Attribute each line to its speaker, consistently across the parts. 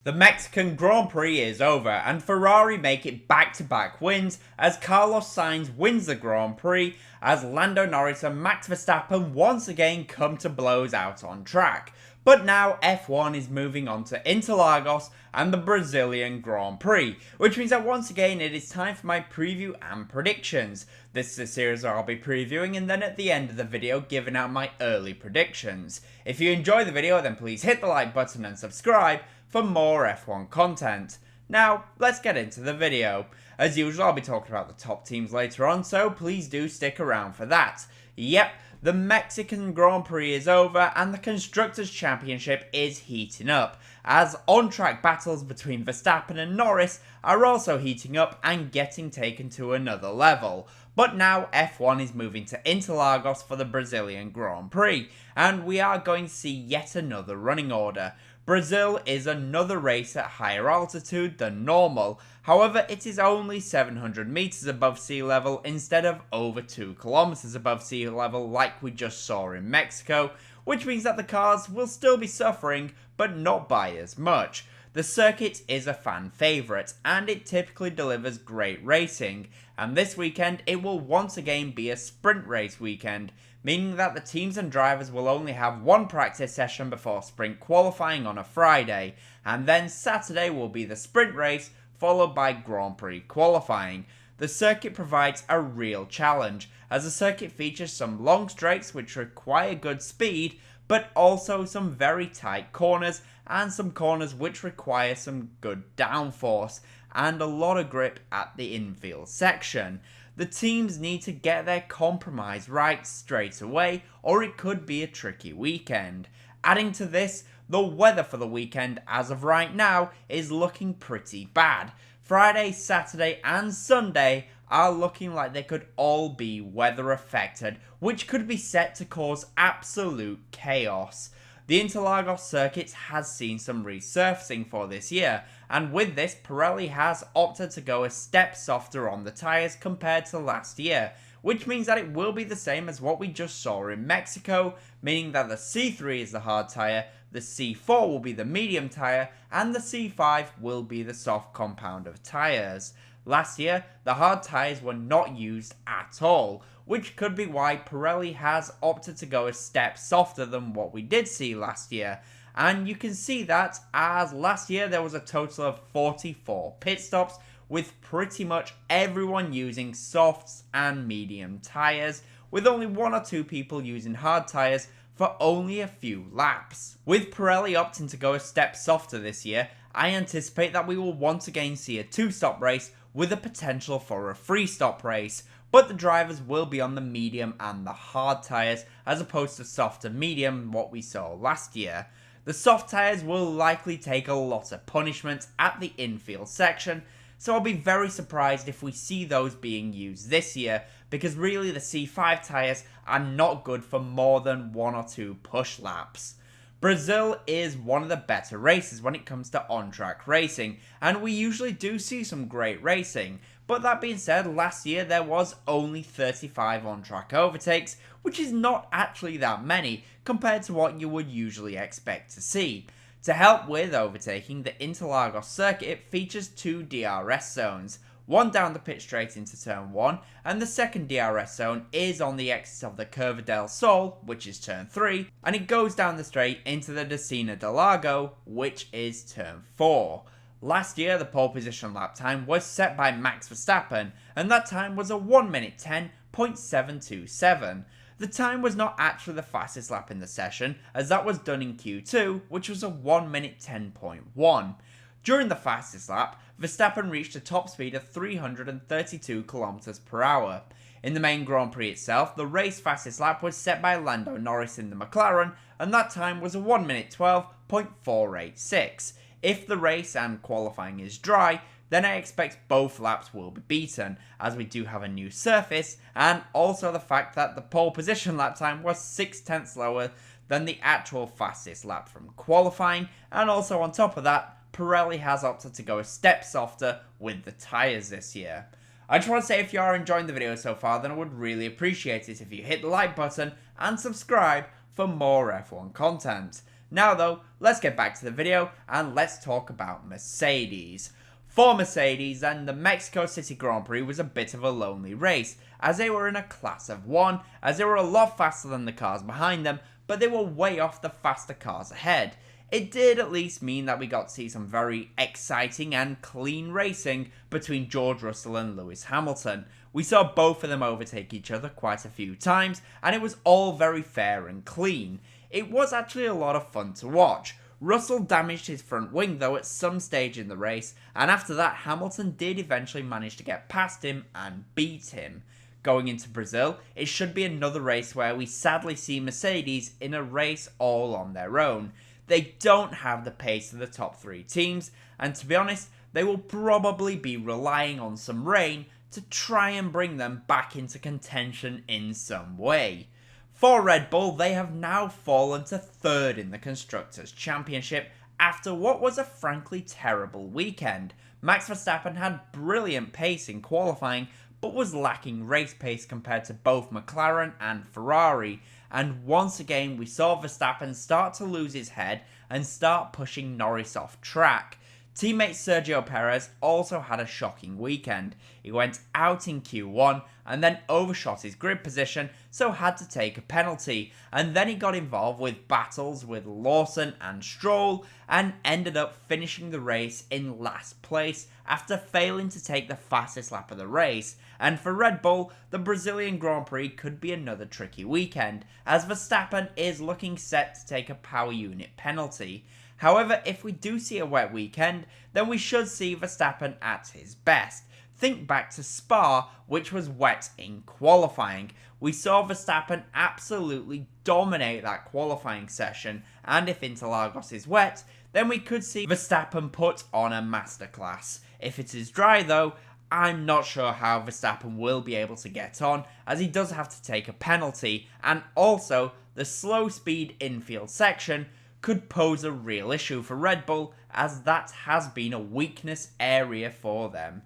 Speaker 1: The Mexican Grand Prix is over and Ferrari make it back-to-back wins as Carlos Sainz wins the Grand Prix as Lando, Norris and Max Verstappen once again come to blows out on track. But now F1 is moving on to Interlagos and the Brazilian Grand Prix, which means that once again it is time for my preview and predictions. This is a series where I'll be previewing and then at the end of the video giving out my early predictions. If you enjoy the video then please hit the like button and subscribe for more F1 content. Now, let's get into the video. As usual, I'll be talking about the top teams later on, so please do stick around for that. Yep, the Mexican Grand Prix is over and the Constructors' Championship is heating up, as on-track battles between Verstappen and Norris are also heating up and getting taken to another level. But now F1 is moving to Interlagos for the Brazilian Grand Prix, and we are going to see yet another running order. Brazil is another race at higher altitude than normal, however it is only 700 meters above sea level instead of over 2 kilometers above sea level like we just saw in Mexico, which means that the cars will still be suffering but not by as much. The circuit is a fan favourite and it typically delivers great racing, and this weekend it will once again be a sprint race weekend, meaning that the teams and drivers will only have one practice session before sprint qualifying on a Friday, and then Saturday will be the sprint race followed by Grand Prix qualifying. The circuit provides a real challenge, as the circuit features some long straights which require good speed, but also some very tight corners and some corners which require some good downforce and a lot of grip at the infield section. The teams need to get their compromise right straight away or it could be a tricky weekend. Adding to this, the weather for the weekend as of right now is looking pretty bad. Friday, Saturday and Sunday are looking like they could all be weather affected, which could be set to cause absolute chaos. The Interlagos circuit has seen some resurfacing for this year, and with this, Pirelli has opted to go a step softer on the tyres compared to last year, which means that it will be the same as what we just saw in Mexico, meaning that the C3 is the hard tyre, the C4 will be the medium tyre, and the C5 will be the soft compound of tyres. Last year, the hard tyres were not used at all, which could be why Pirelli has opted to go a step softer than what we did see last year. And you can see that as last year there was a total of 44 pit stops, with pretty much everyone using softs and medium tyres, with only one or two people using hard tyres for only a few laps. With Pirelli opting to go a step softer this year, I anticipate that we will once again see a 2-stop race with a potential for a 3-stop race, but the drivers will be on the medium and the hard tyres as opposed to soft and medium what we saw last year. The soft tyres will likely take a lot of punishment at the infield section, so I'll be very surprised if we see those being used this year, because really the C5 tyres are not good for more than 1 or 2 push laps. Brazil is one of the better races when it comes to on-track racing, and we usually do see some great racing, but that being said, last year there was only 35 on-track overtakes, which is not actually that many compared to what you would usually expect to see. To help with overtaking, the Interlagos circuit features 2 DRS zones, one down the pit straight into turn 1, and the second DRS zone is on the exit of the Curva del Sol, which is turn 3, and it goes down the straight into the Decina del Lago, which is turn 4. Last year, the pole position lap time was set by Max Verstappen, and that time was a 1 minute 10.727. The time was not actually the fastest lap in the session, as that was done in Q2, which was a 1 minute 10.1. During the fastest lap, Verstappen reached a top speed of 332 km per hour. In the main Grand Prix itself, the race fastest lap was set by Lando Norris in the McLaren, and that time was a 1 minute 12.486. If the race and qualifying is dry, then I expect both laps will be beaten, as we do have a new surface, and also the fact that the pole position lap time was 6/10 lower than the actual fastest lap from qualifying, and also on top of that, Pirelli has opted to go a step softer with the tyres this year. I just want to say if you are enjoying the video so far, then I would really appreciate it if you hit the like button and subscribe for more F1 content. Now though, let's get back to the video and let's talk about Mercedes. For Mercedes, then, the Mexico City Grand Prix was a bit of a lonely race, as they were in a class of one, as they were a lot faster than the cars behind them, but they were way off the faster cars ahead. It did at least mean that we got to see some very exciting and clean racing between George Russell and Lewis Hamilton. We saw both of them overtake each other quite a few times, and it was all very fair and clean. It was actually a lot of fun to watch. Russell damaged his front wing though at some stage in the race, and after that Hamilton did eventually manage to get past him and beat him. Going into Brazil, it should be another race where we sadly see Mercedes in a race all on their own. They don't have the pace of the top three teams, and to be honest, they will probably be relying on some rain to try and bring them back into contention in some way. For Red Bull, they have now fallen to third in the Constructors' Championship after what was a frankly terrible weekend. Max Verstappen had brilliant pace in qualifying, but was lacking race pace compared to both McLaren and Ferrari, and once again we saw Verstappen start to lose his head and start pushing Norris off track. Teammate Sergio Perez also had a shocking weekend. He went out in Q1 and then overshot his grid position, so had to take a penalty, and then he got involved with battles with Lawson and Stroll and ended up finishing the race in last place after failing to take the fastest lap of the race. And for Red Bull, the Brazilian Grand Prix could be another tricky weekend, as Verstappen is looking set to take a power unit penalty. However, if we do see a wet weekend, then we should see Verstappen at his best. Think back to Spa, which was wet in qualifying. We saw Verstappen absolutely dominate that qualifying session, and if Interlagos is wet, then we could see Verstappen put on a masterclass. If it is dry though, I'm not sure how Verstappen will be able to get on, as he does have to take a penalty, and also the slow speed infield section could pose a real issue for Red Bull, as that has been a weakness area for them.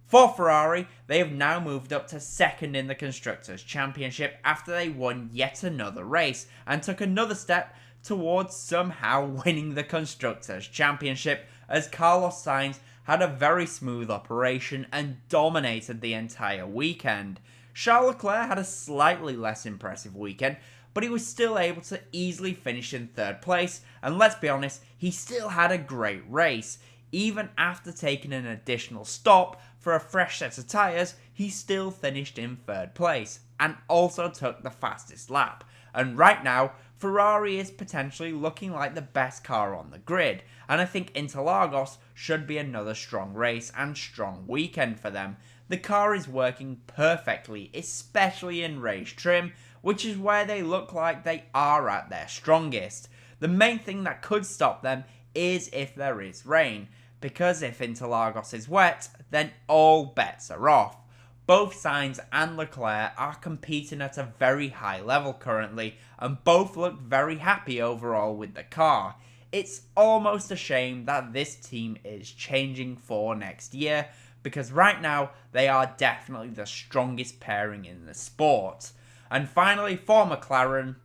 Speaker 1: For Ferrari, they have now moved up to second in the Constructors' Championship after they won yet another race and took another step towards somehow winning the Constructors' Championship, as Carlos Sainz had a very smooth operation and dominated the entire weekend. Charles Leclerc had a slightly less impressive weekend, but he was still able to easily finish in third place, and let's be honest, he still had a great race. Even after taking an additional stop for a fresh set of tyres, he still finished in third place, and also took the fastest lap. And right now, Ferrari is potentially looking like the best car on the grid, and I think Interlagos should be another strong race and strong weekend for them. The car is working perfectly, especially in race trim, which is where they look like they are at their strongest. The main thing that could stop them is if there is rain, because if Interlagos is wet, then all bets are off. Both Sainz and Leclerc are competing at a very high level currently, and both look very happy overall with the car. It's almost a shame that this team is changing for next year, because right now they are definitely the strongest pairing in the sport. And finally, for McLaren,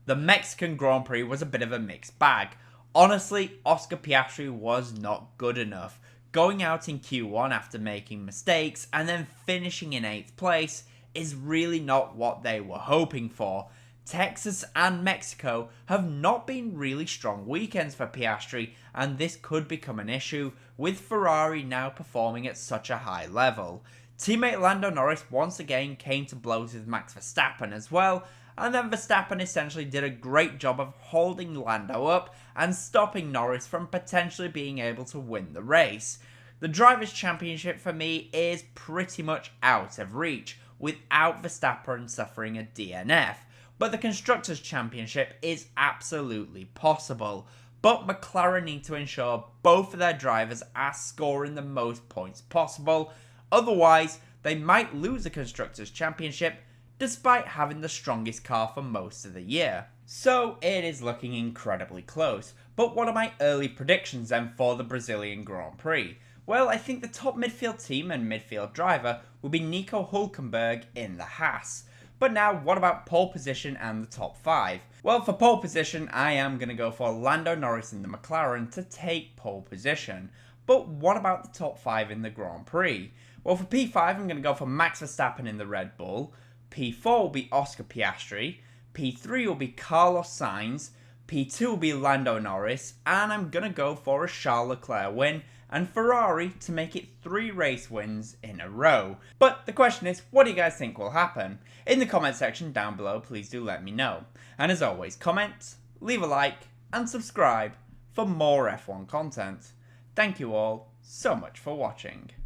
Speaker 1: the Mexican Grand Prix was a bit of a mixed bag. Honestly, Oscar Piastri was not good enough. Going out in Q1 after making mistakes and then finishing in 8th place is really not what they were hoping for. Texas and Mexico have not been really strong weekends for Piastri, and this could become an issue with Ferrari now performing at such a high level. Teammate Lando Norris once again came to blows with Max Verstappen as well, and then Verstappen essentially did a great job of holding Lando up and stopping Norris from potentially being able to win the race. The Drivers' Championship for me is pretty much out of reach, without Verstappen suffering a DNF, but the Constructors' Championship is absolutely possible. But McLaren need to ensure both of their drivers are scoring the most points possible, otherwise they might lose the Constructors' Championship despite having the strongest car for most of the year. So it is looking incredibly close. But what are my early predictions then for the Brazilian Grand Prix? Well, I think the top midfield team and midfield driver will be Nico Hülkenberg in the Haas. But now, what about pole position and the top 5? Well, for pole position, I am going to go for Lando Norris in the McLaren to take pole position. But what about the top 5 in the Grand Prix? Well, for P5, I'm going to go for Max Verstappen in the Red Bull. P4 will be Oscar Piastri. P3 will be Carlos Sainz. P2 will be Lando Norris. And I'm going to go for a Charles Leclerc win and Ferrari to make it 3 race wins in a row. But the question is, what do you guys think will happen? In the comment section down below, please do let me know. And as always, comment, leave a like, and subscribe for more F1 content. Thank you all so much for watching.